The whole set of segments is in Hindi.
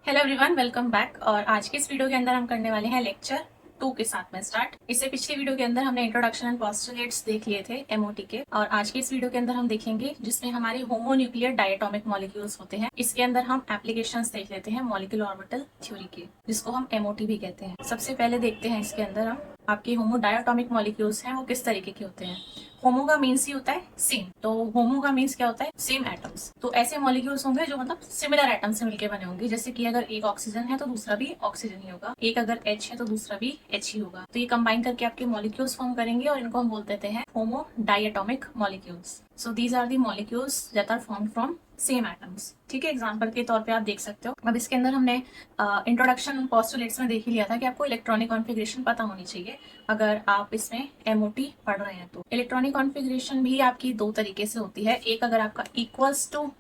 Hello everyone, welcome back. और आज के इस वीडियो के अंदर हम करने वाले हैं लेक्चर 2 के साथ में स्टार्ट। इससे पिछली वीडियो के अंदर हमने इंट्रोडक्शन एंड पोस्टुलेट्स देख लिए थे एमओटी के, और आज के इस वीडियो के अंदर हम देखेंगे जिसमें हमारे होमोन्यूक्लियर डायटोमिक मॉलिक्यूल्स होते हैं। इसके अंदर हम एप्लीकेशंस देख लेते हैं मॉलिक्यूलर ऑर्बिटल थ्योरी के, जिसको हम एमओटी भी कहते हैं। सबसे पहले देखते हैं इसके अंदर हम आपके होमो डायटोमिक मॉलिक्यूल्स हैं वो किस तरीके के होते हैं। होमो का मीन्स ही होता है सेम, तो होमो का मीन्स क्या होता है? Same atoms. तो ऐसे मॉलिक्यूल्स होंगे जो मतलब सिमिलर एटम से मिलकर बने होंगे। जैसे कि अगर एक ऑक्सीजन है तो दूसरा भी ऑक्सीजन ही होगा, एक अगर एच है तो दूसरा भी एच ही होगा। तो ये कंबाइन करके आपके मॉलिक्यूल्स फॉर्म करेंगे और इनको हम बोल देते हैं homo diatomic molecules. So these are the molecules that are formed from same atoms. ठीक है, एग्जाम्पल के तौर पे आप देख सकते हो। अब इसके अंदर हमने इंट्रोडक्शन पोस्टुलेट्स में देख ही लिया था कि आपको इलेक्ट्रॉनिक कॉन्फ़िगरेशन पता होनी चाहिए अगर आप इसमें एमओटी पढ़ रहे हैं। तो इलेक्ट्रॉनिक कॉन्फ़िगरेशन भी आपकी दो तरीके से होती है। एक, अगर आपका इक्वल्स टू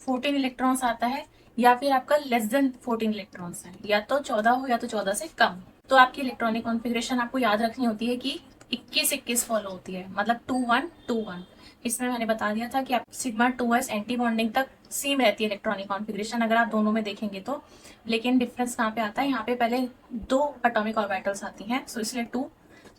14 इलेक्ट्रॉन्स आता है, या फिर आपका लेस देन 14 इलेक्ट्रॉन्स है, या तो 14 हो या तो 14 से कम। तो आपकी इलेक्ट्रॉनिक कॉन्फ़िगरेशन आपको याद रखनी होती है कि 21-21 फॉलो होती है, मतलब 2-1-2-1। इसमें मैंने बता दिया था कि आप सिग्मा 2s एंटी बॉन्डिंग तक सेम रहती है इलेक्ट्रॉनिक कॉन्फ़िगरेशन अगर आप दोनों में देखेंगे तो। लेकिन डिफरेंस कहाँ पे आता है? यहाँ पे पहले 2 एटॉमिक ऑर्बिटल्स आती हैं, सो इसलिए 2,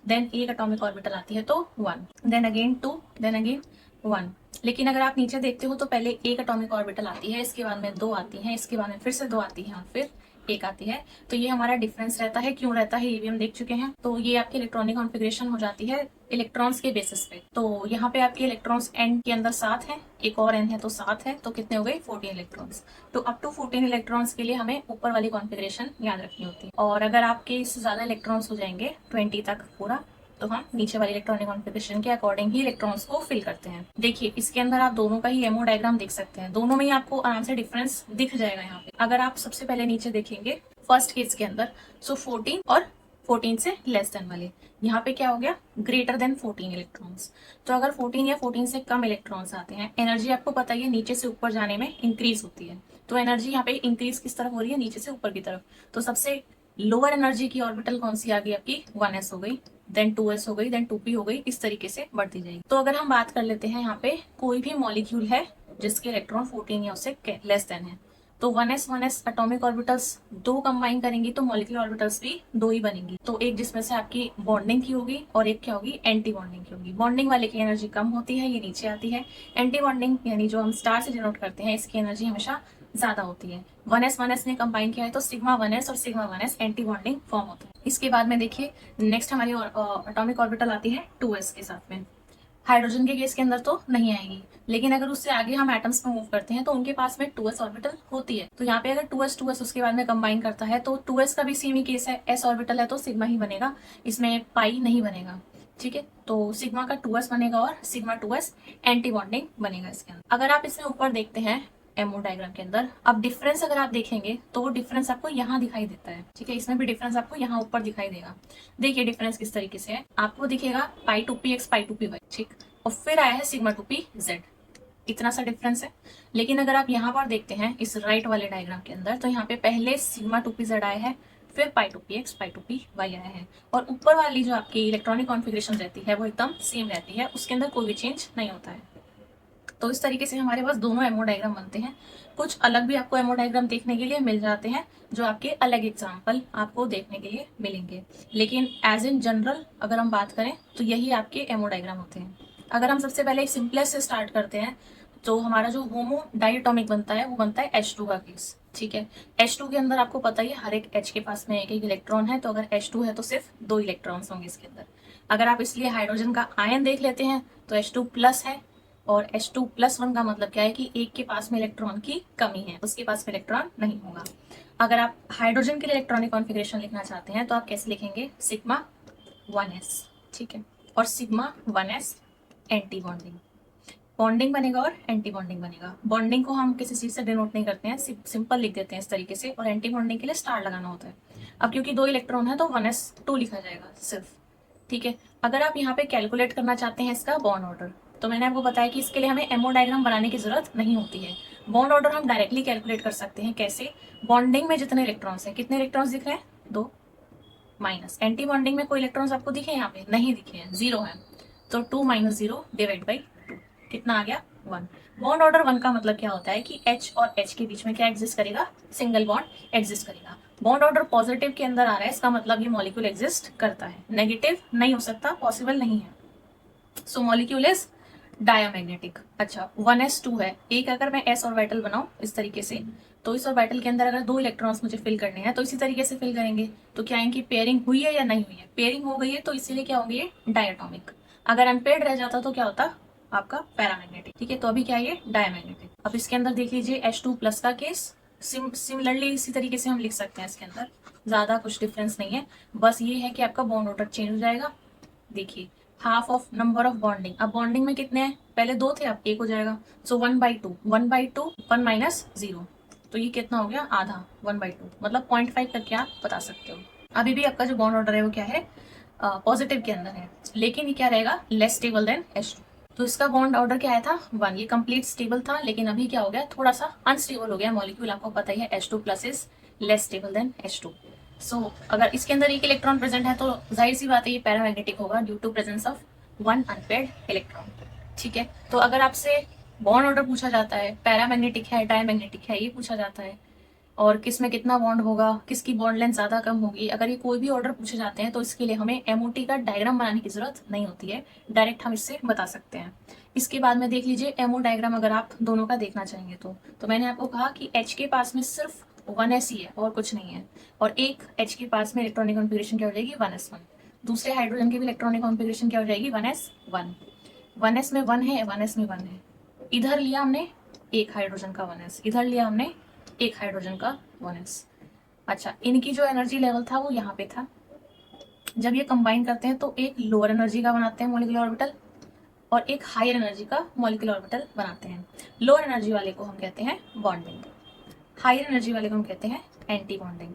देन एक एटॉमिक ऑर्बिटल आती है तो 1, देन अगेन 2, देन अगेन 1। लेकिन अगर आप नीचे देखते हो तो पहले एक एटॉमिक ऑर्बिटल आती है, इसके बाद में 2 आती हैं, इसके बाद में फिर से 2 आती हैं और फिर एक आती है। तो ये हमारा डिफरेंस रहता है। क्यों रहता है ये भी हम देख चुके हैं। तो ये आपकी इलेक्ट्रॉनिक कॉन्फ़िगरेशन हो जाती है इलेक्ट्रॉन्स के बेसिस पे। तो यहाँ पे आपके इलेक्ट्रॉन्स एन के अंदर 7 है, एक और एन है तो 7 है, तो कितने हो गए? 14 इलेक्ट्रॉन्स। तो अप टू 14 इलेक्ट्रॉन्स के लिए हमें ऊपर वाली कॉन्फ़िगरेशन याद रखनी होती है। और अगर आपके इससे ज्यादा इलेक्ट्रॉन्स हो जाएंगे 20 तक पूरा, तो हम नीचे वाली इलेक्ट्रॉनिक कॉन्फ़िगरेशन के अकॉर्डिंग ही इलेक्ट्रॉन्स को फिल करते हैं। देखिए इसके अंदर आप दोनों का ही एमओ डायग्राम देख सकते हैं, दोनों में ही आपको आराम से डिफरेंस दिख जाएगा। यहाँ पे अगर आप सबसे पहले नीचे देखेंगे फर्स्ट केस के अंदर, सो 14 और 14 से लेस देन वाले, यहाँ पे क्या हो गया? Greater than 14 electrons. तो अगर 14 या 14 से कम इलेक्ट्रॉन्स आते हैं, एनर्जी आपको पता ही है नीचे से ऊपर जाने में इंक्रीज होती है। तो एनर्जी यहाँ पे इंक्रीज किस तरफ हो रही है? नीचे से ऊपर की तरफ। तो सबसे लोअर एनर्जी की ऑर्बिटल कौन सी आ गई? आपकी 1s हो गई, देन 2s हो गई, देन 2p हो गई। इस तरीके से बढ़ती जाएगी। तो अगर हम बात कर लेते हैं यहाँ पे कोई भी मॉलिक्यूल है जिसके इलेक्ट्रॉन 14 या उससे लेस देन है, तो 1s एटॉमिक ऑर्बिटल्स 2 कंबाइन करेंगी तो मॉलिक्यूलर ऑर्बिटल्स भी 2 ही बनेंगी। तो एक जिसमें से आपकी बॉन्डिंग की होगी और एक क्या होगी? एंटी बॉन्डिंग की होगी। बॉन्डिंग वाले की एनर्जी कम होती है, ये नीचे आती है। एंटी बॉन्डिंग यानी जो हम स्टार से डिनोट करते हैं, इसकी एनर्जी हमेशा ज्यादा होती है। 1s ने कंबाइन किया है तो सिग्मा 1s और sigma 1s anti bonding form होता है। इसके बाद में देखिए नेक्स्ट हमारी एटॉमिक ऑर्बिटल आती है 2s के साथ में। हाइड्रोजन के केस के अंदर तो नहीं आएगी, लेकिन अगर उससे आगे हम एटम्स में मूव करते हैं तो उनके पास में 2s ऑर्बिटल होती है। तो यहाँ पे अगर 2s उसके बाद में कंबाइन करता है तो 2s का भी सेम ही केस है, s ऑर्बिटल है तो सिग्मा ही बनेगा, इसमें पाई नहीं बनेगा। ठीक है, तो सिग्मा का 2s बनेगा और सिग्मा 2s एंटी बॉन्डिंग बनेगा इसके अंदर। अगर आप इसमें ऊपर देखते हैं एमओ डायग्राम के अंदर, अब डिफरेंस अगर आप देखेंगे तो वो डिफरेंस आपको यहाँ दिखाई देता है। ठीक है, इसमें भी डिफरेंस आपको यहाँ ऊपर दिखाई देगा। देखिए डिफरेंस किस तरीके से है, आपको दिखेगा pi two p x, pi two p y. ठीक, और फिर आया है सिग्मा टू पी जेड, इतना सा डिफरेंस है। लेकिन अगर आप यहाँ पर देखते हैं इस राइट वाले डायग्राम के अंदर, तो यहाँ पे पहले सिग्मा टू पी जेड आया है, फिर pi two p x, pi two p y आया है। और ऊपर वाली जो आपकी इलेक्ट्रॉनिक कॉन्फ़िगरेशन रहती है वो एकदम सेम रहती है, उसके अंदर कोई भी चेंज नहीं होता है। तो इस तरीके से हमारे पास दोनों एमओ डायग्राम बनते हैं। कुछ अलग भी आपको एमओ डायग्राम देखने के लिए मिल जाते हैं, जो आपके अलग एग्जाम्पल आपको देखने के लिए मिलेंगे। लेकिन एज इन जनरल अगर हम बात करें तो यही आपके एमओ डायग्राम होते हैं। अगर हम सबसे पहले सिंपलेस्ट से स्टार्ट करते हैं तो हमारा जो होमो डायटोमिक बनता है वो बनता है H2 का केस। ठीक है, H2 के अंदर आपको पता ही है हर एक H के पास में एक एक इलेक्ट्रॉन है, तो अगर H2 है तो सिर्फ 2 इलेक्ट्रॉन्स होंगे इसके अंदर। अगर आप इसलिए हाइड्रोजन का आयन देख लेते हैं तो H2 प्लस है, और H2+1 का मतलब क्या है कि एक के पास में इलेक्ट्रॉन की कमी है, उसके पास में इलेक्ट्रॉन नहीं होगा। अगर आप हाइड्रोजन के लिए इलेक्ट्रॉनिक कॉन्फ़िगरेशन लिखना चाहते हैं तो आप कैसे लिखेंगे? Sigma 1s। ठीक है, और sigma 1s anti bonding, bonding बनेगा और एंटी बॉन्डिंग बनेगा। बॉन्डिंग को हम किसी चीज से डिनोट नहीं करते हैं, सिंपल लिख देते हैं इस तरीके से, और एंटी बॉन्डिंग के लिए स्टार लगाना होता है। अब क्योंकि 2 इलेक्ट्रॉन है तो 1s2 लिखा जाएगा सिर्फ। ठीक है, अगर आप यहाँ पे कैलकुलेट करना चाहते हैं इसका बॉन्ड ऑर्डर, तो मैंने आपको बताया कि इसके लिए हमें एमओ डायग्राम बनाने की जरूरत नहीं होती है। बॉन्ड ऑर्डर हम डायरेक्टली कैलकुलेट कर सकते हैं। कैसे? बॉन्डिंग में जितने इलेक्ट्रॉन्स हैं, कितने इलेक्ट्रॉन्स दिख रहे हैं? 2, माइनस एंटी बॉन्डिंग में कोई इलेक्ट्रॉन्स आपको दिखे? यहाँ पे नहीं दिखे हैं, 0 है। तो 2 - 0 डिवाइड बाई 2 कितना आ गया? 1। बॉन्ड ऑर्डर 1 का मतलब क्या होता है कि H और H के बीच में क्या एग्जिस्ट करेगा, सिंगल बॉन्ड एग्जिस्ट करेगा। बॉन्ड ऑर्डर पॉजिटिव के अंदर आ रहा है, इसका मतलब ये मॉलिक्यूल एग्जिस्ट करता है। नेगेटिव नहीं हो सकता, पॉसिबल नहीं है। सो मॉलिक्यूल इज डायामैग्नेटिक। अच्छा 1s2 है, एक अगर मैं s ऑर्बिटल बनाऊं इस तरीके से, तो इस ऑर्बिटल के अंदर अगर 2 इलेक्ट्रॉन्स मुझे फिल करने हैं तो इसी तरीके से फिल करेंगे। तो क्या इनकी पेयरिंग हुई है या नहीं हुई है? पेयरिंग हो गई है, तो इसीलिए क्या होंगे, ये डायटोमिक। अगर अनपेयर्ड रह जाता तो क्या होता आपका, पैरामैग्नेटिक। ठीक है, तो अभी क्या है, ये डायमैग्नेटिक। अब इसके अंदर देख लीजिए H2+ का केस, सिमिलरली इसी तरीके से हम लिख सकते हैं। इसके अंदर ज्यादा कुछ डिफरेंस नहीं है, बस ये है कि आपका बॉन्ड ऑर्डर चेंज हो जाएगा। देखिए half of number of bonding, अब बॉन्डिंग में कितने हैं, पहले 2 थे, अब 1 हो जाएगा। सो 1/2, 1/2 1 माइनस 0, तो ये कितना हो गया, आधा, 1/2 मतलब 0.5 करके आप बता सकते हो। अभी भी आपका जो बॉन्ड ऑर्डर है वो क्या है, पॉजिटिव के अंदर है, लेकिन ये क्या रहेगा, लेस स्टेबल देन H2। तो इसका बॉन्ड ऑर्डर क्या आया था, 1। ये कंप्लीट स्टेबल था, लेकिन अभी क्या हो गया, थोड़ा सा अनस्टेबल हो गया मॉलिक्यूल। आपको पता ही है H2+ is less stable then H2। सो अगर इसके अंदर एक इलेक्ट्रॉन प्रेजेंट है तो जाहिर सी बात है ये पैरामैग्नेटिक होगा due to presence of 1 unpaired electron. ठीक है, तो अगर आपसे बॉन्ड ऑर्डर पूछा जाता है, पैरामैग्नेटिक है डायमैग्नेटिक है ये पूछा जाता है, और किस में कितना बॉन्ड होगा, किसकी बॉन्ड लेंथ ज्यादा कम होगी, अगर ये कोई भी ऑर्डर पूछे जाते हैं तो इसके लिए हमें MOT का डायग्राम बनाने की जरूरत नहीं होती है, डायरेक्ट हम इससे बता सकते हैं। इसके बाद में देख लीजिए MO डायग्राम अगर आप दोनों का देखना चाहेंगे तो मैंने आपको कहा कि H के पास में सिर्फ 1s ही है और कुछ नहीं है, और एक H के पास में इलेक्ट्रॉनिक कॉन्फ़िगरेशन क्या हो जाएगी, 1s1। दूसरे हाइड्रोजन की भी इलेक्ट्रॉनिक कॉन्फ़िगरेशन क्या हो जाएगी, 1s1। 1s में 1 है, 1s में 1 है। इधर लिया हमने एक हाइड्रोजन का 1s, इधर लिया हमने एक हाइड्रोजन का 1s। अच्छा इनकी जो एनर्जी लेवल था वो यहाँ पे था। जब ये कंबाइन करते हैं तो एक लोअर एनर्जी का बनाते हैं मॉलिक्यूलर ऑर्बिटल, और एक हायर एनर्जी का मॉलिक्यूलर ऑर्बिटल बनाते हैं। लोअर एनर्जी वाले को हम कहते हैं बॉन्डिंग, हायर एनर्जी वाले को हम कहते हैं एंटी बॉन्डिंग।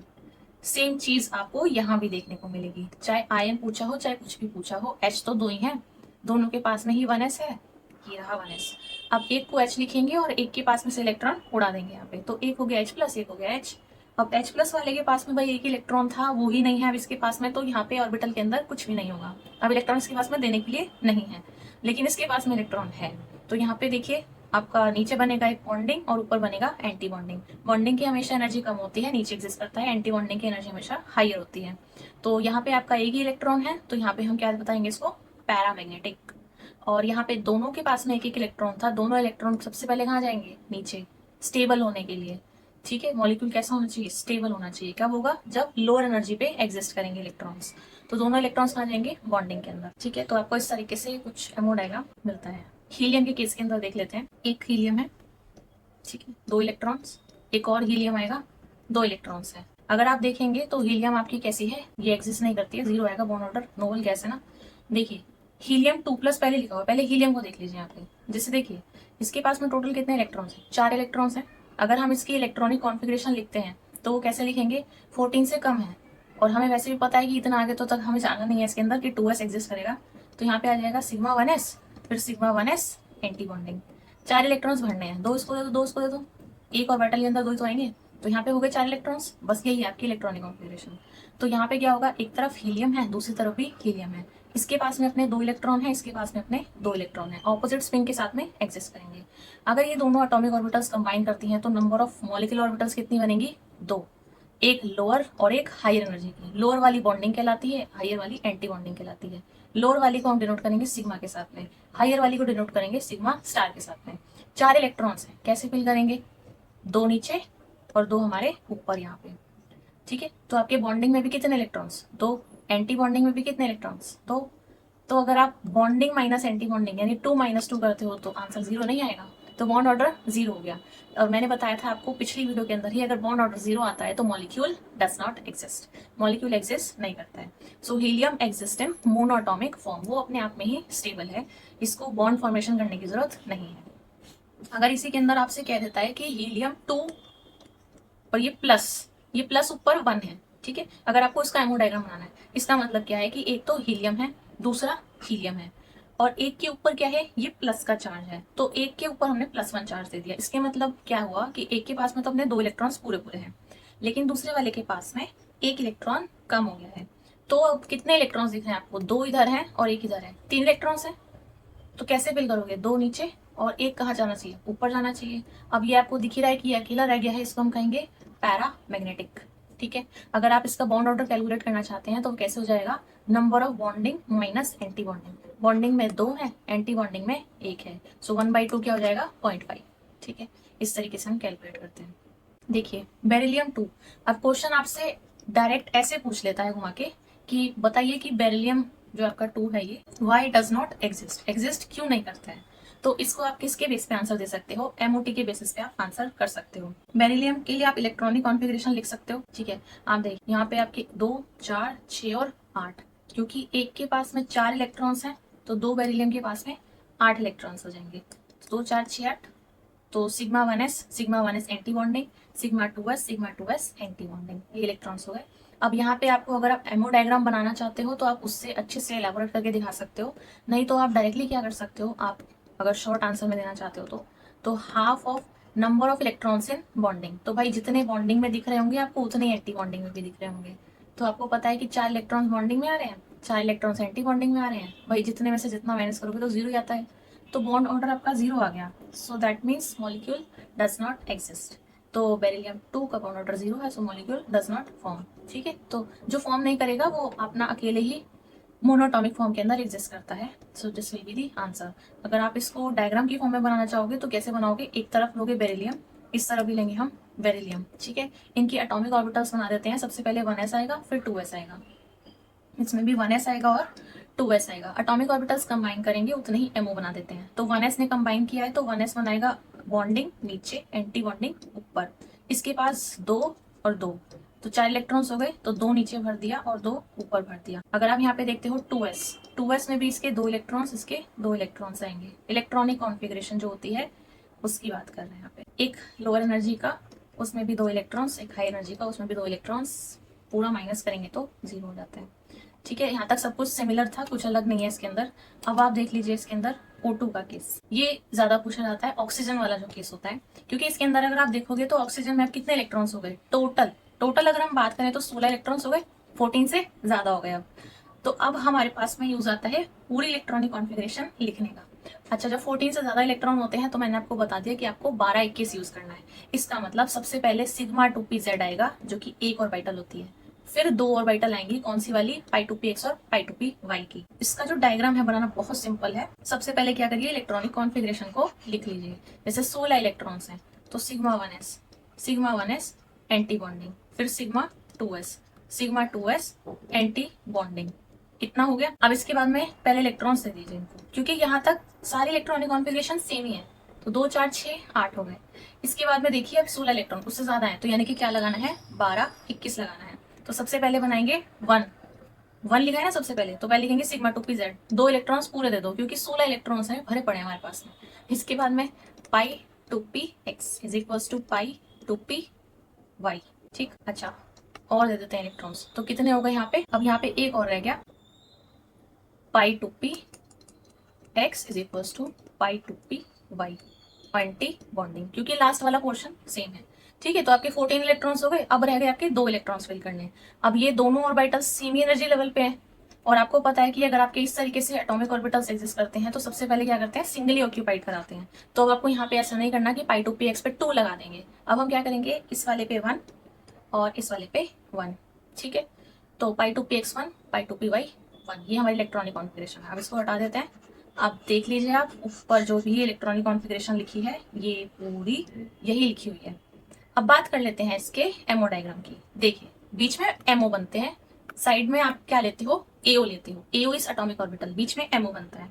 सेम चीज आपको यहाँ भी देखने को मिलेगी, चाहे आयन पूछा हो चाहे कुछ भी पूछा हो, H तो 2 ही है, दोनों के पास में ही 1s है, ये रहा 1s। अब एक को H लिखेंगे और एक के पास में से इलेक्ट्रॉन उड़ा देंगे यहाँ पे, तो एक हो गया H+, एक हो गया H। अब H+ वाले के पास में भाई एक इलेक्ट्रॉन था, वो ही नहीं है अब इसके पास में, तो यहाँ पे ऑर्बिटल के अंदर कुछ भी नहीं होगा। अब इलेक्ट्रॉन इसके पास में देने के लिए नहीं है, लेकिन इसके पास में इलेक्ट्रॉन है, तो यहाँ पे देखिए आपका नीचे बनेगा एक बॉन्डिंग और ऊपर बनेगा एंटी बॉन्डिंग। बॉन्डिंग की हमेशा एनर्जी कम होती है, नीचे एग्जिस्ट करता है, एंटी बॉन्डिंग की एनर्जी हमेशा हायर होती है। तो यहाँ पे आपका एक ही इलेक्ट्रॉन है, तो यहाँ पे हम क्या बताएंगे इसको, पैरामैग्नेटिक। और यहाँ पे दोनों के पास में एक एक इलेक्ट्रॉन था, दोनों इलेक्ट्रॉन सबसे पहले कहाँ जाएंगे, नीचे, स्टेबल होने के लिए। ठीक है, मॉलिक्यूल कैसा होना चाहिए, स्टेबल होना चाहिए। कब होगा, जब लोअर एनर्जी पे एग्जिस्ट करेंगे इलेक्ट्रॉन्स, तो दोनों इलेक्ट्रॉन्स कहाँ जाएंगे, बॉन्डिंग के अंदर। ठीक है, तो आपको इस तरीके से कुछ एमो डायग्राम मिलता है। हीलियम के केस के अंदर देख लेते हैं, एक हीलियम है, ठीक है, 2 इलेक्ट्रॉन्स, एक और हीलियम आएगा, 2 इलेक्ट्रॉन्स है। अगर आप देखेंगे तो हीलियम आपकी कैसी है, ये एग्जिस्ट नहीं करती है, 0 आएगा, बॉन्ड ऑर्डर नोबल गैस है ना। देखिए हीलियम 2+ पहले लिखा हुआ है, पहले हीलियम को देख लीजिए यहाँ पे। जैसे देखिए इसके पास में टोटल कितने इलेक्ट्रॉन्स हैं, 4 इलेक्ट्रॉन्स हैं। अगर हम इसकी इलेक्ट्रॉनिक कॉन्फ़िगरेशन लिखते हैं तो वो कैसे लिखेंगे, 14 से कम है, और हमें वैसे भी पता है कि इतना आगे तो तक हमें जाना नहीं है इसके अंदर कि 2s एग्जिस्ट करेगा। तो यहाँ पे आ जाएगा सिग्मा 1s, फिर sigma 1s anti bonding. 4 electrons भरने हैं, 2 इसको दे दो, 2 इसको दे दो, एक और बैटल के अंदर 2 तो आएंगे, तो यहाँ पे हो गए 4 इलेक्ट्रॉन्स, बस यही है आपकी इलेक्ट्रॉनिक कॉन्फ़िगरेशन। तो यहाँ पे क्या होगा, एक तरफ हीलियम है, दूसरी तरफ भी हीलियम है, इसके पास में अपने 2 इलेक्ट्रॉन है, इसके पास में अपने 2 इलेक्ट्रॉन है, ऑपोजिट स्पिन के साथ में एग्जिस्ट करेंगे। अगर ये दोनों एटॉमिक ऑर्बिटल्स कंबाइन करती हैं तो नंबर ऑफ मॉलिक्यूलर ऑर्बिटल्स कितनी बनेंगी, 2, एक लोअर और एक हायर एनर्जी की। लोअर वाली बॉन्डिंग कहलाती है, हायर वाली एंटी बॉन्डिंग कहलाती है। लोअर वाली को हम डिनोट करेंगे सिग्मा के साथ में, हायर वाली को डिनोट करेंगे सिग्मा स्टार के साथ में। 4 इलेक्ट्रॉन्स हैं, कैसे फिल करेंगे, 2 नीचे और 2 हमारे ऊपर यहाँ पे। ठीक है, तो आपके बॉन्डिंग में भी कितने इलेक्ट्रॉन्स, 2, एंटी बॉन्डिंग में भी कितने इलेक्ट्रॉन्स, 2। तो अगर आप बॉन्डिंग माइनस एंटी बॉन्डिंग यानी 2 - 2 करते हो तो आंसर 0 नहीं आएगा, तो बॉन्ड ऑर्डर 0 हो गया। और मैंने बताया था आपको पिछली वीडियो के अंदर ही, अगर बॉन्ड ऑर्डर 0 आता है तो molecule does not exist, molecule exist नहीं करता है। So helium exist in monoatomic form, वो अपने आप में ही स्टेबल है, इसको बॉन्ड फॉर्मेशन करने की जरूरत नहीं है। अगर इसी के अंदर आपसे कह देता है कि हीलियम 2 और ये प्लस ऊपर 1 है, ठीक है, अगर आपको इसका एमो डायग्राम बनाना है, इसका मतलब क्या है कि एक तो हीलियम है, दूसरा हीलियम है, और एक के ऊपर क्या है, ये प्लस का चार्ज है, तो एक के ऊपर हमने +1 चार्ज दे दिया। इसके मतलब क्या हुआ कि एक के पास में तो अपने 2 इलेक्ट्रॉन्स पूरे पूरे हैं, लेकिन दूसरे वाले के पास में एक इलेक्ट्रॉन कम हो गया है। तो अब कितने इलेक्ट्रॉन्स दिख रहे हैं आपको, 2 इधर हैं और एक इधर है, 3 इलेक्ट्रॉन्स है। तो कैसे फिल करोगे, 2 नीचे और एक कहाँ जाना चाहिए, ऊपर जाना चाहिए। अब ये आपको दिख ही रहा है कि ये अकेला रह गया है, इसको हम कहेंगे पैरा मैग्नेटिक। ठीक है, अगर आप इसका बॉन्ड ऑर्डर कैलकुलेट करना चाहते हैं तो कैसे हो जाएगा, number of bonding minus anti bonding. Bonding में 2 है, एंटी बॉन्डिंग में 1 है, सो 1/2 क्या हो जाएगा, 0.5। ठीक है, इस तरीके से हम कैलकुलेट करते हैं। देखिए बेरिलियम 2, अब क्वेश्चन आपसे डायरेक्ट ऐसे पूछ लेता है घुमा के कि बताइए कि बेरिलियम जो आपका 2 है ये why does not exist, exist क्यों नहीं करता है। तो इसको आप किसके बेस पे आंसर दे सकते हो, एमओटी के बेसिस पे आप आंसर कर सकते हो। बेरिलियम के लिए आप इलेक्ट्रॉनिक कॉन्फ़िगरेशन लिख सकते हो। ठीक है, आप देखिए यहाँ पे आपके 2, 4, 6 और 8, क्योंकि एक के पास में 4 इलेक्ट्रॉन्स हैं तो 2 बेरिलियम के पास में 8 इलेक्ट्रॉन्स हो जाएंगे। 2, 4, 6, 8, तो sigma 1s anti bonding, sigma 2s anti bonding, ये इलेक्ट्रॉन्स हो गए। अब यहाँ पे आपको अगर आप एमओ डायग्राम बनाना चाहते हो तो आप उससे अच्छे से एलाबोरेट करके दिखा सकते हो, नहीं तो आप डायरेक्टली क्या कर सकते हो, आप अगर शॉर्ट आंसर में देना चाहते हो तो half of number of electrons in bonding. तो भाई जितने बॉन्डिंग में दिख रहे होंगे आपको उतने एंटी बॉन्डिंग में भी दिख रहे होंगे। तो आपको पता है कि 4 इलेक्ट्रॉन्स बॉन्डिंग में आ रहे हैं, 4 इलेक्ट्रॉन्स एंटी बॉन्डिंग में आ रहे हैं, भाई जितने में से जितना माइनस करोगे तो 0 आता है, तो बॉन्ड ऑर्डर आपका 0 आ गया। So that means molecule does not exist. तो बेरिलियम 2 का बॉन्ड ऑर्डर 0 है, सो मॉलिक्यूल डज नॉट फॉर्म। ठीक है, तो जो फॉर्म नहीं करेगा वो अपना अकेले ही मोनोटॉमिक फॉर्म के अंदर एग्जिस्ट करता है। So this will be the answer. अगर आप इसको डायग्राम की फॉर्म में बनाना चाहोगे तो कैसे बनाओगे, एक तरफ लोगे बेरिलियम, इस तरफ भी लेंगे हम बेरिलियम। ठीक है, इनकी एटॉमिक ऑर्बिटल्स बना देते हैं। सबसे पहले 1s आएगा, फिर 2s आएगा, इसमें भी 1s आएगा और 2s आएगा। एटॉमिक ऑर्बिटल्स कंबाइन करेंगे उतने ही एमओ बना देते हैं। तो 1s ने कंबाइन किया है तो 1s बनाएगा बॉन्डिंग नीचे, एंटी बॉन्डिंग ऊपर। इसके पास 2 और 2, तो 4 इलेक्ट्रॉन्स हो गए, तो 2 नीचे भर दिया और 2 ऊपर भर दिया। अगर आप यहाँ पे देखते हो 2s में भी इसके 2 इलेक्ट्रॉन्स, इसके 2 इलेक्ट्रॉन्स आएंगे। इलेक्ट्रॉनिक कॉन्फ़िगरेशन जो होती है उसकी बात कर रहे हैं यहाँ पे। एक लोअर एनर्जी का उसमें भी 2 इलेक्ट्रॉन्स, एक हाई एनर्जी का उसमें भी 2 इलेक्ट्रॉन्स, पूरा माइनस करेंगे तो 0 हो जाता है। ठीक है, यहाँ तक सब कुछ सिमिलर था, कुछ अलग नहीं है इसके अंदर। अब आप देख लीजिए इसके अंदर O2 का केस, ये ज्यादा पूछा जाता है, ऑक्सीजन वाला जो केस होता है, क्योंकि इसके अंदर अगर आप देखोगे तो ऑक्सीजन में आप कितने इलेक्ट्रॉन्स हो गए टोटल अगर हम बात करें तो 16 इलेक्ट्रॉन्स हो गए, 14 से ज्यादा हो गए अब। तो अब हमारे पास में यूज आता है पूरी इलेक्ट्रॉनिक कॉन्फ़िगरेशन लिखने का। अच्छा, जब 14 से ज्यादा इलेक्ट्रॉन होते हैं तो मैंने आपको बता दिया कि आपको 12-21 यूज करना है। इसका मतलब सबसे पहले सिग्मा 2pz आएगा जो कि एक ऑर्बिटल होती है, फिर 2 ऑर्बिटल आएंगी, कौन सी वाली, पाई 2px और पाई 2py की। इसका जो डायग्राम है बनाना बहुत सिंपल है। सबसे पहले क्या करिए, इलेक्ट्रॉनिक कॉन्फ़िगरेशन को लिख लीजिए। जैसे 16 इलेक्ट्रॉन्स हैं तो सिग्मा 1s एंटी बॉन्डिंग, फिर सिग्मा 2s एंटी बॉन्डिंग, इतना हो गया। अब इसके बाद में पहले इलेक्ट्रॉन्स दे दीजिए इनको, क्योंकि यहाँ तक सारी इलेक्ट्रॉनिक कॉन्फ़िगरेशन सेम ही है। तो 2, 4, 6, 8 हो गए। इसके बाद में देखिए अब 16 इलेक्ट्रॉन उससे ज्यादा है, तो यानी कि क्या लगाना है, 12, 21 लगाना है। तो सबसे पहले बनाएंगे 1 लिखा है ना सबसे पहले, तो पहले लिखेंगे सिग्मा 2pz, 2 इलेक्ट्रॉन्स पूरे दे दो क्योंकि 16 इलेक्ट्रॉन्स हैं भरे पड़े हैं हमारे पास में। इसके बाद में pi 2px is equals to pi 2py। ठीक, अच्छा और दे देते हैं इलेक्ट्रॉन्स, तो कितने हो गए यहाँ पे, अब यहाँ पे एक और रह गया, pi 2px is equals to pi 2py, anti bonding, क्योंकि लास्ट वाला पोर्शन सेम है। ठीक है, तो आपके 14 इलेक्ट्रॉन्स हो गए, अब रह गए आपके 2 इलेक्ट्रॉन्स फिल करने। अब ये दोनों ऑर्बिटल्स सेम ही एनर्जी लेवल पे हैं, और आपको पता है कि अगर आपके इस तरीके से एटॉमिक ऑर्बिटल्स एग्जिस्ट करते हैं तो सबसे पहले क्या करते हैं, सिंगली ऑक्यूपाइड कराते हैं। तो अब आपको यहाँ पे ऐसा नहीं करना कि पाई 2px पे 2 लगा देंगे। अब हम क्या करेंगे, इस वाले पे 1 और इस वाले पे 1। ठीक है, तो पाई 2px 1, पाई 2py 1, ये हमारी इलेक्ट्रॉनिक कॉन्फ़िगरेशन है। अब इसको हटा देते हैं। अब देख लीजिए आप ऊपर जो भी इलेक्ट्रॉनिक कॉन्फ़िगरेशन लिखी है ये पूरी यही लिखी हुई है। अब बात कर लेते हैं इसके एमओ डायग्राम की। देखिए बीच में एमओ बनते हैं, साइड में आप क्या लेते हो, एओ लेते हो, एओ इस एटॉमिक ऑर्बिटल, बीच में एमओ बनता है।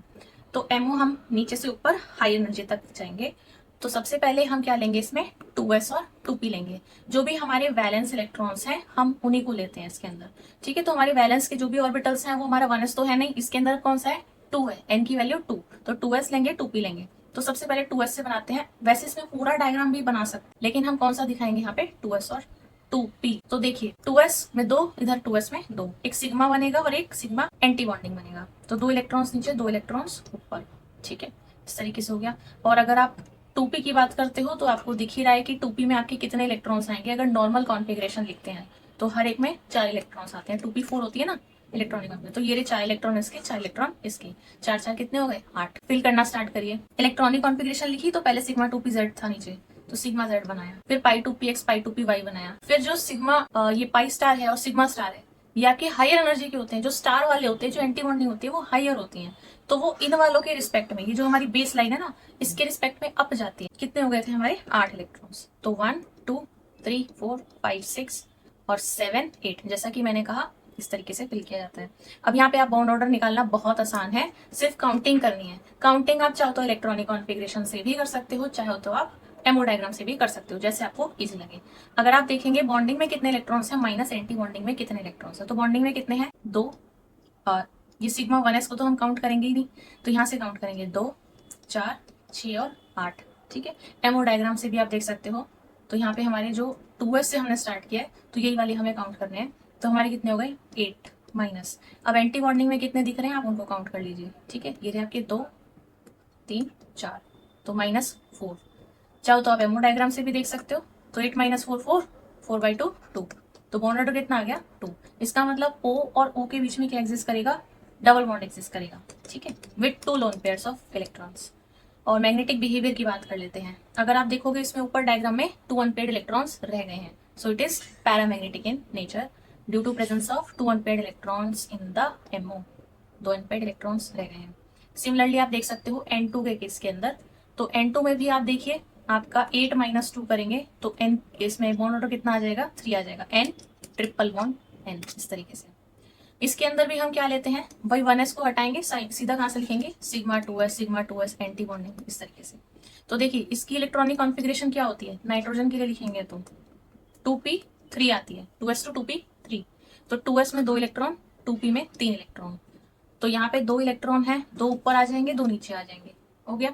तो एमओ हम नीचे से ऊपर हाई एनर्जी तक जाएंगे। तो सबसे पहले हम क्या लेंगे, इसमें 2s और 2p लेंगे। जो भी हमारे वैलेंस इलेक्ट्रॉन्स हैं हम उन्हीं को लेते हैं इसके अंदर। ठीक है, तो हमारे वैलेंस के जो भी ऑर्बिटल्स हैं वो हमारा 1s तो है नहीं, इसके अंदर कौन सा है, 2 है, n की वैल्यू 2, तो 2s लेंगे 2p लेंगे। तो सबसे पहले 2s से बनाते हैं, वैसे इसमें पूरा डायग्राम भी बना सकते हैं लेकिन हम कौन सा दिखाएंगे यहाँ पे, 2s और 2p। तो देखिए 2s में 2, इधर 2s में 2, एक सिग्मा बनेगा और एक सिग्मा एंटी बॉन्डिंग बनेगा। तो 2 इलेक्ट्रॉन्स नीचे 2 इलेक्ट्रॉन्स ऊपर। ठीक है, इस तरीके से हो गया। और अगर आप 2p की बात करते हो तो आपको दिख ही रहा है कि 2p में आपके कितने इलेक्ट्रॉन्स आएंगे। अगर नॉर्मल कॉन्फ़िगरेशन लिखते हैं तो हर एक में 4 इलेक्ट्रॉन्स आते हैं, 2p4 होती है ना, इलेक्ट्रॉनिक कॉन्फ़िगरेशन। तो ये रहे 4 इलेक्ट्रॉन इसके, 4 इलेक्ट्रॉन इसके, 4 4 कितने हो गए 8। फिल करना स्टार्ट करिए। इलेक्ट्रॉनिक कॉन्फ़िगरेशन लिखी तो पहले सिग्मा 2p z था नीचे, तो सिग्मा z बनाया, फिर पाई 2px पाई 2py बनाया। फिर जो सिग्मा ये पाई स्टार है और सिग्मा स्टार है, ये आपके हायर एनर्जी के होते हैं। जो स्टार वाले होते हैं, जो एंटी बॉन्डिंग होती है, वो हायर होती हैं। तो वो इन वालों के रिस्पेक्ट में, ये जो हमारी बेस लाइन है ना, इसके रिस्पेक्ट में अप जाती है। कितने हो गए थे हमारे 8 इलेक्ट्रॉन्स। तो 1 2 3 4 5 6 और 7 8, जैसा कि मैंने कहा इस तरीके से फिल किया जाता है। अब यहाँ पे आप बॉन्ड ऑर्डर निकालना बहुत आसान है, सिर्फ काउंटिंग करनी है। काउंटिंग आप चाहो तो इलेक्ट्रॉनिक कॉन्फ़िगरेशन से भी कर सकते हो, चाहे तो आप एमओ डायग्राम से भी कर सकते हो, जैसे आपको इजी लगे। अगर आप देखेंगे बॉन्डिंग में कितने इलेक्ट्रॉन्स हैं माइनस एंटी बॉन्डिंग में कितने इलेक्ट्रॉन्स हैं, तो बॉन्डिंग में कितने हैं 2, और ये सिग्मा 1s को तो हम काउंट करेंगे ही नहीं, तो यहाँ से काउंट करेंगे 2 4 6 और 8। ठीक है, एमओ डायग्राम से भी आप देख सकते हो। तो यहाँ पे हमारे जो 2s से हमने स्टार्ट किया है, तो यही वाली हमें काउंट करने हैं। तो हमारे कितने हो गए 8 माइनस। अब एंटी बॉन्डिंग में कितने दिख रहे हैं आप उनको काउंट कर लीजिए। ठीक है, ये रहे आपके 2 3 4, तो -4। चाहो तो आप एमओ डायग्राम से भी देख सकते हो। तो 8 - 4 4, 4/2 2। तो बॉन्ड ऑर्डर कितना आ गया 2। इसका मतलब O और O के बीच में क्या एग्जिस्ट करेगा, डबल बॉन्ड एग्जिस्ट करेगा। ठीक है, with 2 lone pairs of electrons. और मैग्नेटिक बिहेवियर की बात कर लेते हैं। अगर आप देखोगे इसमें ऊपर डायग्राम में 2 अनपेयर्ड इलेक्ट्रॉन्स रह गए हैं, so it is paramagnetic in nature due to presence of 2 unpaired electrons in the MO। 2 unpaired electrons रह गए हैं। सिमिलरली आप देख सकते हो N2 के केस के अंदर। तो N2 में भी आप देखिए आपका 8 - 2 करेंगे तो N इसमें बॉन्ड ऑर्डर कितना आ जाएगा 3 आ जाएगा, N ट्रिपल बॉन्ड N, इस तरीके से। इसके अंदर भी हम क्या लेते हैं, वही 1s को हटाएंगे, सीधा कहाँ से लिखेंगे सिग्मा 2s एंटी बॉन्डिंग, इस तरीके से। तो देखिए इसकी इलेक्ट्रॉनिक कॉन्फ़िगरेशन क्या होती है, नाइट्रोजन के लिए लिखेंगे तो 2p3 आती है, 2s to 2p 3। तो 2s में 2 इलेक्ट्रॉन, 2p में 3 इलेक्ट्रॉन। तो यहाँ पे 2 इलेक्ट्रॉन है, 2 ऊपर आ जाएंगे 2 नीचे आ जाएंगे, हो गया।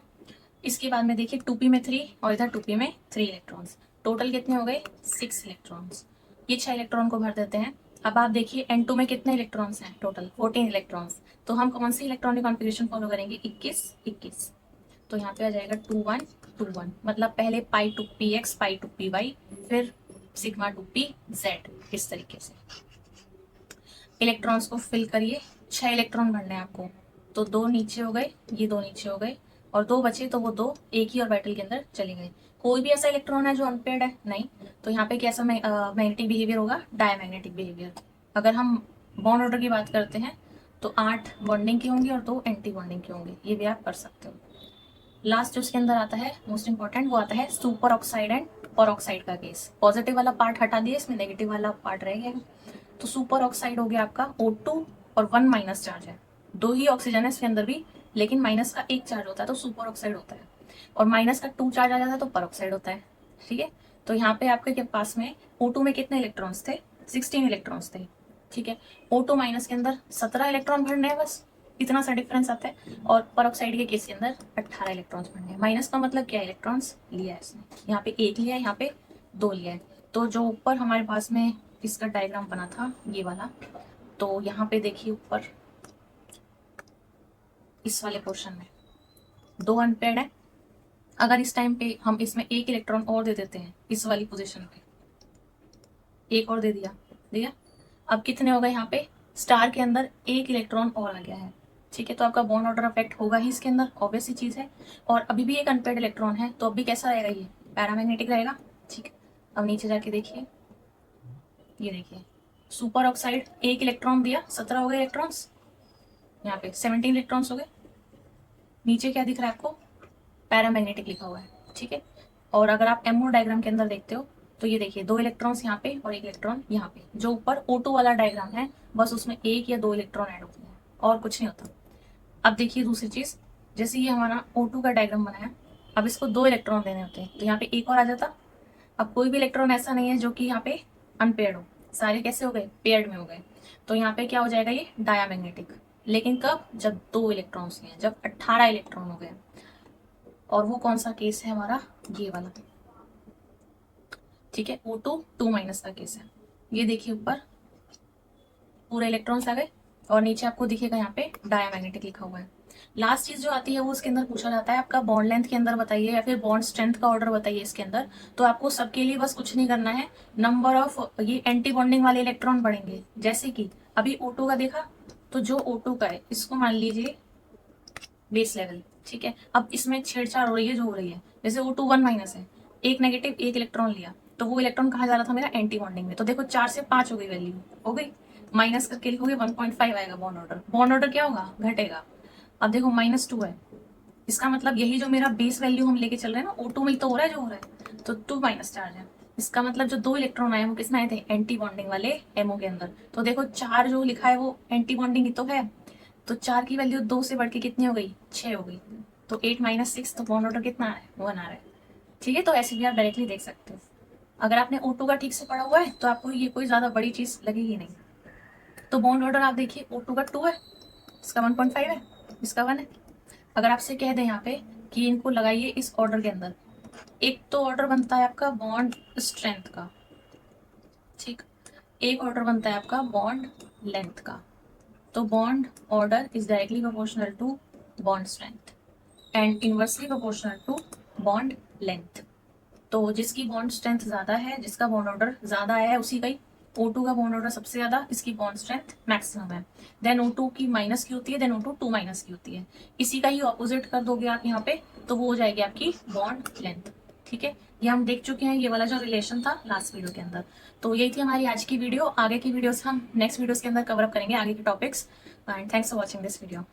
इसके बाद में देखिए 2p में 3 और इधर 2p में 3 इलेक्ट्रॉन्स, टोटल कितने हो गए 6 इलेक्ट्रॉन्स। ये 6 इलेक्ट्रॉन को भर देते हैं। अब आप देखिए N2 में कितने इलेक्ट्रॉन्स हैं, टोटल 14 इलेक्ट्रॉन्स। तो हम कौन सी इलेक्ट्रॉनिक कॉन्फ़िगरेशन फॉलो करेंगे 21 21। तो यहाँ पे आ जाएगा 2 1 2 1, मतलब पहले पाई 2px पाई 2py, फिर सिग्मा 2pz, इस तरीके से। इलेक्ट्रॉन्स को फिल करिए, 6 इलेक्ट्रॉन भरने हैं आपको। तो 2 नीचे हो गए, ये 2 नीचे हो गए, और 2 बचे तो वो 2 एक ही ऑर्बिटल के अंदर चले गए। कोई भी ऐसा इलेक्ट्रॉन है जो अनपेयर्ड है नहीं। तो यहाँ पे कैसा मैग्नेटिक बिहेवियर होगा, डायमैग्नेटिक बिहेवियर। अगर हम बॉन्ड ऑर्डर की बात करते हैं तो 8 बॉन्डिंग के होंगे और 2 एंटी बॉन्डिंग के होंगे, ये भी आप कर सकते हो। लास्ट जो उसके अंदर आता है मोस्ट इंपॉर्टेंट, वो आता है सुपर ऑक्साइड एंड परऑक्साइड का केस। पॉजिटिव वाला पार्ट हटा दिया, इसमें नेगेटिव वाला पार्ट रह गया। तो सुपर ऑक्साइड हो गया आपका O2 और 1 माइनस चार्ज है, 2 ही ऑक्सीजन है इसके अंदर भी, लेकिन माइनस का 1 चार्ज होता है तो सुपर ऑक्साइड होता है, और माइनस का 2 चार्ज आ जाता है तो पर ऑक्साइड होता है। ठीक है, तो यहाँ पे आपके के पास में O2 में कितने इलेक्ट्रॉन्स थे, 16 इलेक्ट्रॉन्स थे। ठीक है, O2 माइनस के अंदर 17 इलेक्ट्रॉन भरने हैं, बस इतना सा डिफरेंस आता है। और पर ऑक्साइड के केस के अंदर 18 इलेक्ट्रॉन्स भरने हैं। माइनस का मतलब क्या, इलेक्ट्रॉन्स लिया है इसने, यहाँ पे 1 लिया है, यहाँ पे 2 लिया है। तो जो ऊपर हमारे पास में इसका डायग्राम बना था ये वाला, तो यहाँ पे देखिए ऊपर इस वाले पोर्शन में 2 अनपेयर्ड है। अगर इस टाइम पे हम इसमें 1 इलेक्ट्रॉन और दे देते हैं, इस वाली पोजीशन पे 1 और दे दिया, दिया। अब कितने हो गए यहाँ पे, स्टार के अंदर 1 इलेक्ट्रॉन और आ गया है। ठीक है, तो आपका बॉन्ड ऑर्डर अफेक्ट होगा ही इसके अंदर, ऑब्वियस सी चीज है। और अभी भी एक अनपेयर्ड इलेक्ट्रॉन है, तो अभी कैसा रहेगा, ये पैरामैग्नेटिक रहेगा। ठीक है, अब नीचे जाके देखिए, ये देखिए सुपर ऑक्साइड 1 इलेक्ट्रॉन दिया, 17 हो गए इलेक्ट्रॉन्स, यहाँ पे 17 इलेक्ट्रॉन्स हो गए। नीचे क्या दिख रहा है आपको, पैरामैग्नेटिक लिखा हुआ है। ठीक है, और अगर आप एमओ डायग्राम के अंदर देखते हो तो ये देखिए 2 इलेक्ट्रॉन्स यहाँ पे और 1 इलेक्ट्रॉन यहाँ पे। जो ऊपर O2 वाला डायग्राम है, बस उसमें 1 या 2 इलेक्ट्रॉन ऐड होते हैं और कुछ नहीं होता। अब देखिए दूसरी चीज, जैसे ये हमारा O2 का डायग्राम बनाया, अब इसको 2 इलेक्ट्रॉन देने होते हैं, तो यहाँ पे 1 और आ जाता। अब कोई भी इलेक्ट्रॉन ऐसा नहीं है जो कि यहाँ पे अनपेयर्ड हो, सारे कैसे हो गए, पेयर्ड में हो गए। तो यहाँ पे क्या हो जाएगा, ये डायामैग्नेटिक। लेकिन कब, जब 2 इलेक्ट्रॉन्स हैं, जब 18 इलेक्ट्रॉन हो गए। और वो कौन सा केस है हमारा, ये वाला। ठीक है, O2 2 माइनस का केस है। ये देखिए ऊपर पूरे इलेक्ट्रॉन्स आ गए और नीचे आपको दिखेगा यहाँ पे डायामैग्नेटिक लिखा हुआ है। लास्ट चीज जो आती है वो उसके अंदर पूछा जाता है आपका बॉन्ड लेंथ के अंदर बताइए या फिर बॉन्ड स्ट्रेंथ का ऑर्डर बताइए इसके अंदर। तो आपको सबके लिए बस कुछ नहीं करना है, नंबर ऑफ ये एंटी बॉन्डिंग वाले इलेक्ट्रॉन बढ़ेंगे। जैसे कि अभी O2 का देखा, तो जो O2 का है इसको मान लीजिए बेस लेवल, ठीक है। अब इसमें छेड़छाड़ हो रही है जो हो रही है, जैसे O2 1 माइनस है, एक नेगेटिव एक इलेक्ट्रॉन लिया, तो वो इलेक्ट्रॉन कहाँ जा रहा था मेरा एंटी बॉन्डिंग में। तो देखो 4 से 5 हो गई, वैल्यू हो गई, माइनस करके लिखोगे 1.5 आएगा बॉन्ड ऑर्डर। बॉन्ड ऑर्डर क्या होगा, घटेगा। अब देखो -2 है, इसका मतलब यही जो मेरा बेस वैल्यू हम लेके चल रहे हैं ना, O2 में ही तो हो रहा है जो हो रहा है, तो 2 माइनस चार्ज है। इसका मतलब जो 2 इलेक्ट्रॉन आए वो किसमें आए थे, एंटी बॉन्डिंग वाले MO के अंदर। तो देखो 4 जो लिखा है वो एंटी बॉन्डिंग ही तो है, तो 4 की वैल्यू 2 से बढ़ के कितनी हो गई, 6 हो गई। तो 8 माइनस 6, तो बॉन्ड ऑर्डर कितना आ रहा है, 1 आ रहा है। ठीक है, तो ऐसे भी आप डायरेक्टली देख सकते हो। अगर आपने O2 का ठीक से पढ़ा हुआ है तो आपको ये कोई ज्यादा बड़ी चीज लगेगी नहीं। तो बॉन्ड ऑर्डर आप देखिए, O2 का 2 है, इसका 1.5 है, इसका 1 है। अगर आपसे कह दें यहाँ पे कि इनको लगाइए इस ऑर्डर के अंदर, एक तो ऑर्डर बनता है आपका बॉन्ड स्ट्रेंथ का, ठीक, एक ऑर्डर बनता है आपका बॉन्ड लेंथ का। तो bond order is directly proportional to bond strength and inversely proportional to bond length. तो जिसकी बॉन्ड स्ट्रेंथ ज्यादा है, जिसका बॉन्ड ऑर्डर ज्यादा आया है, उसी का ही O2 का बॉन्ड ऑर्डर सबसे ज्यादा, इसकी बॉन्ड स्ट्रेंथ मैक्सिमम है। देन O2 की माइनस की होती है, देन O2 2 माइनस की होती है। इसी का ही ऑपोजिट कर दोगे आप यहाँ पे, तो वो हो जाएगी आपकी बॉन्ड लेंथ। ठीक है, ये हम देख चुके हैं, ये वाला जो रिलेशन था लास्ट वीडियो के अंदर। तो यही थी हमारी आज की वीडियो। आगे की वीडियोस हम नेक्स्ट वीडियोस के अंदर कवर अप करेंगे, आगे के topics. And thanks for watching this video.